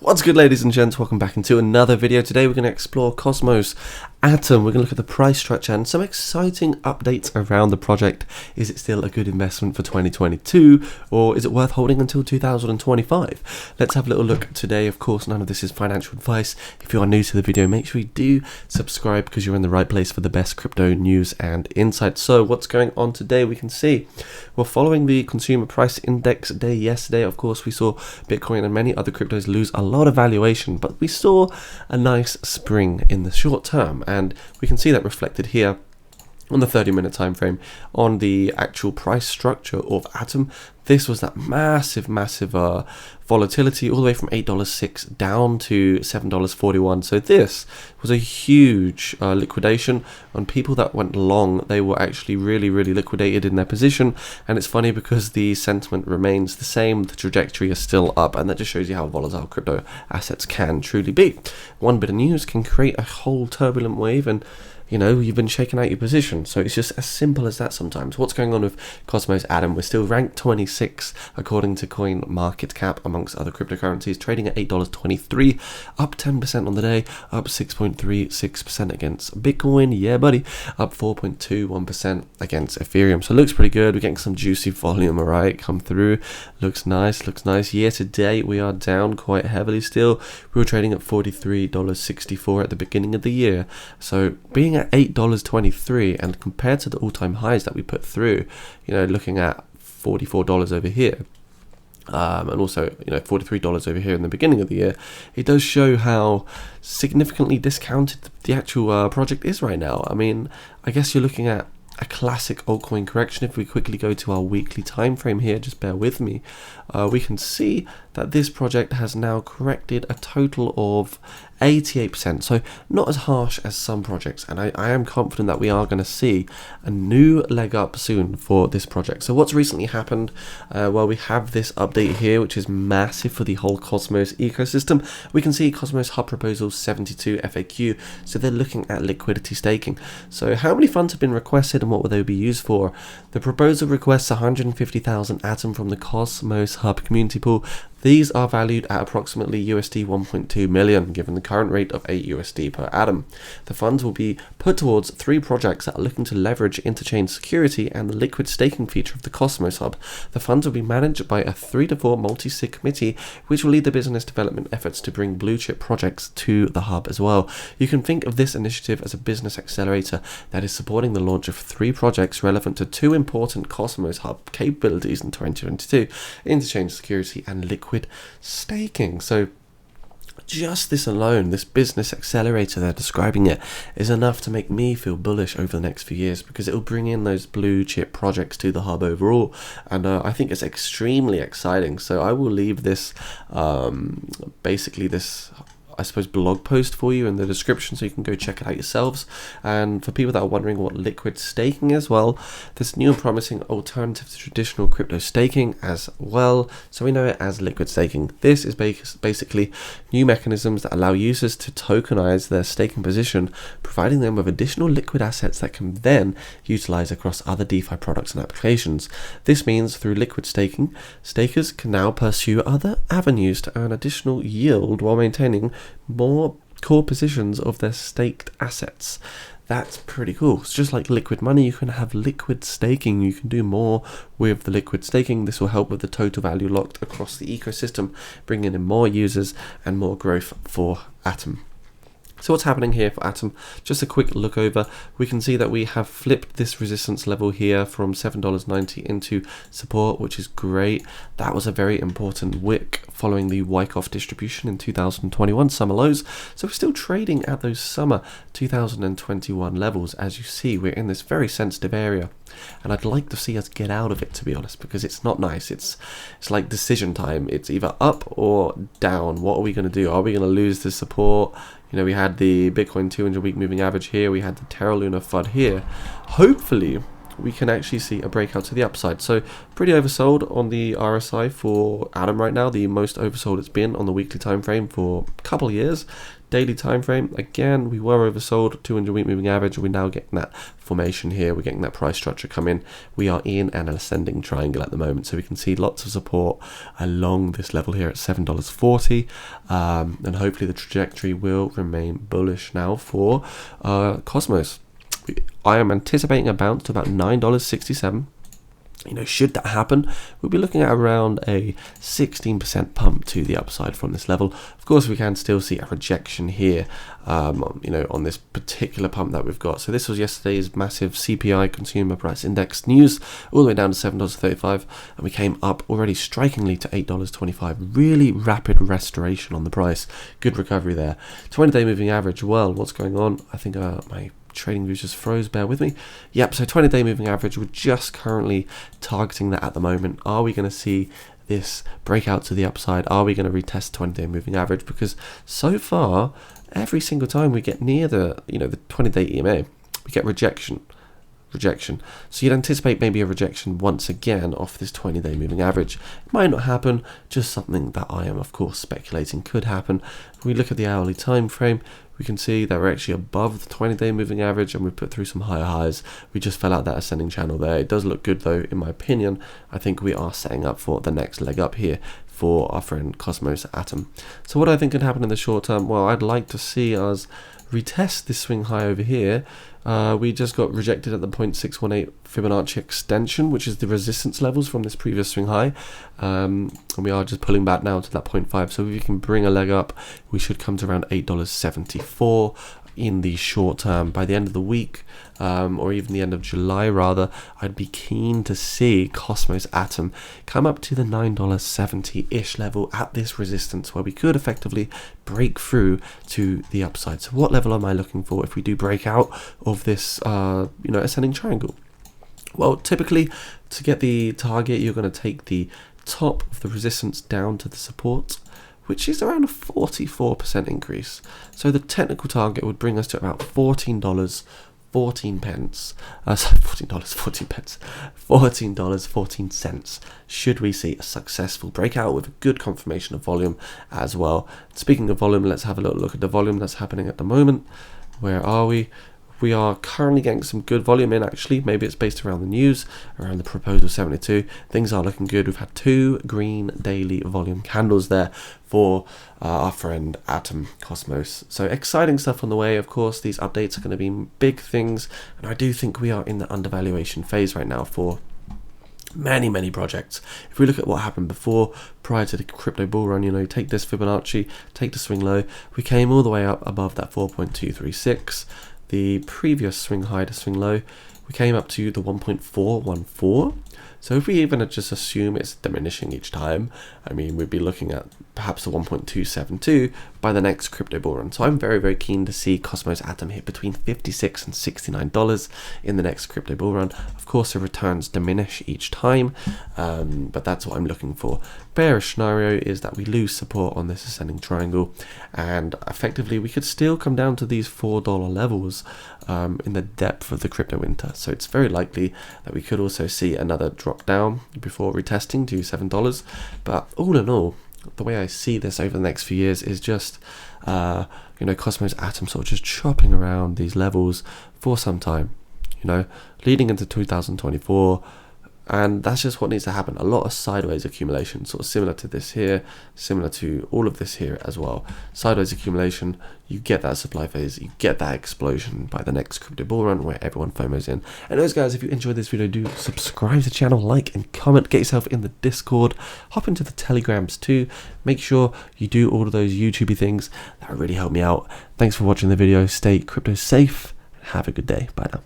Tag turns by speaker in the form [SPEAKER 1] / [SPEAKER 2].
[SPEAKER 1] What's good, ladies and gents? Welcome back into another video. Today we're going to explore Cosmos Atom. We're going to look at the price structure and some exciting updates around the project. Is it still a good investment for 2022, or is it worth holding until 2025? Let's have a little look today. Of course, none of this is financial advice. If you are new to the video, make sure you do subscribe because you're in the right place for the best crypto news and insights. So what's going on today? We can see we're following the consumer price index day yesterday. Of course, we saw Bitcoin and many other cryptos lose a lot of valuation, but we saw a nice spring in the short term, and we can see that reflected here on the 30-minute time frame on the actual price structure of Atom. This was that massive volatility all the way from $8.06 down to $7.41. So this was a huge liquidation on people that went long. They were actually really liquidated in their position, and it's funny because the sentiment remains the same. The trajectory is still up, and that just shows you how volatile crypto assets can truly be. One bit of news can create a whole turbulent wave, and you've been shaking out your position. So it's just as simple as that sometimes. What's going on with Cosmos Atom? We're still ranked 26 according to Coin Market Cap amongst other cryptocurrencies, trading at $8.23, up 10% on the day, up 6.36% against Bitcoin. Yeah, buddy, up 4.21% against Ethereum. So it looks pretty good. We're getting some juicy volume, alright, come through. Looks nice. Year to date, we are down quite heavily still. We were trading at $43.64 at the beginning of the year. So being at $8.23, and compared to the all-time highs that we put through, looking at $44 over here, and also $43 over here in the beginning of the year, it does show how significantly discounted the actual project is right now. I mean, I guess you're looking at a classic altcoin correction. If we quickly go to our weekly time frame here, just bear with me, we can see that this project has now corrected a total of 88%, so not as harsh as some projects, and I am confident that we are going to see a new leg up soon for this project. So what's recently happened? Well, we have this update here, which is massive for the whole Cosmos ecosystem. We can see Cosmos Hub Proposal 72 FAQ, so they're looking at liquidity staking. So how many funds have been requested and what will they be used for? The proposal requests 150,000 Atom from the Cosmos Hub community pool. These are valued at approximately USD 1.2 million, given the current rate of 8 USD per Atom. The funds will be put towards 3 projects that are looking to leverage interchain security and the liquid staking feature of the Cosmos Hub. The funds will be managed by a 3 to 4 multi-sig committee, which will lead the business development efforts to bring blue chip projects to the hub as well. You can think of this initiative as a business accelerator that is supporting the launch of 3 projects relevant to 2 important Cosmos Hub capabilities in 2022, interchain security and liquid staking. So just this alone, this business accelerator, they're describing it, is enough to make me feel bullish over the next few years, because it will bring in those blue chip projects to the hub overall, and I think it's extremely exciting. So I will leave this I suppose blog post for you in the description, so you can go check it out yourselves. And for people that are wondering what liquid staking is, well, this new and promising alternative to traditional crypto staking as well, so we know it as liquid staking. This is basically new mechanisms that allow users to tokenize their staking position, providing them with additional liquid assets that can then utilize across other DeFi products and applications. This means through liquid staking, stakers can now pursue other avenues to earn additional yield while maintaining more core positions of their staked assets. That's pretty cool. It's just like liquid money. You can have liquid staking. You can do more with the liquid staking. This will help with the total value locked across the ecosystem, bringing in more users and more growth for Atom. So what's happening here for Atom? Just a quick look over. We can see that we have flipped this resistance level here from $7.90 into support, which is great. That was a very important wick following the Wyckoff distribution in 2021 summer lows. So we're still trading at those summer 2021 levels. As you see, we're in this very sensitive area, and I'd like to see us get out of it, to be honest, because it's not nice. It's like decision time. It's either up or down. What are we going to do? Are we going to lose the support? We had the Bitcoin 200-week moving average here. We had the Terra Luna FUD here. Hopefully, we can actually see a breakout to the upside. So pretty oversold on the RSI for Atom right now, the most oversold it's been on the weekly time frame for a couple of years. Daily time frame, again, we were oversold. 200-week moving average. We're now getting that formation here. We're getting that price structure come in. We are in an ascending triangle at the moment, so we can see lots of support along this level here at $7.40, and hopefully the trajectory will remain bullish now for Cosmos. I am anticipating a bounce to about $9.67. You know, should that happen, we'll be looking at around a 16% pump to the upside from this level. Of course, we can still see a rejection here, you know, on this particular pump that we've got. So this was yesterday's massive CPI, Consumer Price Index news, all the way down to $7.35, and we came up already strikingly to $8.25. Really rapid restoration on the price. Good recovery there. 20-day moving average, well, what's going on? I think my trading views just froze, bear with me. Yep, so 20-day moving average, we're just currently targeting that at the moment. Are we going to see this breakout to the upside? Are we going to retest 20-day moving average? Because so far, every single time we get near the, you know, the 20-day EMA, we get rejection. So you'd anticipate maybe a rejection once again off this 20-day moving average. It might not happen, just something that I am of course speculating could happen. If we look at the hourly time frame, we can see that we're actually above the 20-day moving average, and we put through some higher highs. We just fell out that ascending channel there. It does look good though, in my opinion. I think we are setting up for the next leg up here for our friend Cosmos Atom. So what I think could happen in the short term, well, I'd like to see us retest this swing high over here. We just got rejected at the 0.618 Fibonacci extension, which is the resistance levels from this previous swing high, and we are just pulling back now to that 0.5. So if we can bring a leg up, we should come to around $8.74 in the short term. By the end of the week, or even the end of July rather, I'd be keen to see Cosmos Atom come up to the $9.70-ish level at this resistance, where we could effectively break through to the upside. So what level am I looking for if we do break out of this you know, ascending triangle? Well, typically to get the target, you're going to take the top of the resistance down to the support, which is around a 44% increase. So the technical target would bring us to about $14.14. $14.14 should we see a successful breakout with a good confirmation of volume as well. Speaking of volume, let's have a little look at the volume that's happening at the moment. Where are we? We are currently getting some good volume in, actually. Maybe it's based around the news, around the proposal 72. Things are looking good. We've had 2 green daily volume candles there for our friend Atom Cosmos. So exciting stuff on the way. Of course, these updates are going to be big things, and I do think we are in the undervaluation phase right now for many projects. If we look at what happened before, prior to the crypto bull run, you know, take this Fibonacci, take the swing low, we came all the way up above that 4.236. The previous swing high to swing low, we came up to the 1.414. So if we even just assume it's diminishing each time, I mean, we'd be looking at perhaps the 1.272 by the next crypto bull run. So I'm very keen to see Cosmos Atom hit between $56 and $69 in the next crypto bull run. Of course, the returns diminish each time, but that's what I'm looking for. Bearish scenario is that we lose support on this ascending triangle, and effectively we could still come down to these $4 levels in the depth of the crypto winter. So it's very likely that we could also see another drop down before retesting to $7. But all in all, the way I see this over the next few years is just you know, Cosmos Atom sort of just chopping around these levels for some time, you know, leading into 2024. And that's just what needs to happen. A lot of sideways accumulation, sort of similar to this here, similar to all of this here as well. Sideways accumulation, you get that supply phase, you get that explosion by the next crypto bull run where everyone FOMOs in. And those guys, if you enjoyed this video, do subscribe to the channel, like and comment, get yourself in the Discord, hop into the Telegrams too. Make sure you do all of those YouTubey things. That would really help me out. Thanks for watching the video. Stay crypto safe. Have a good day. Bye now.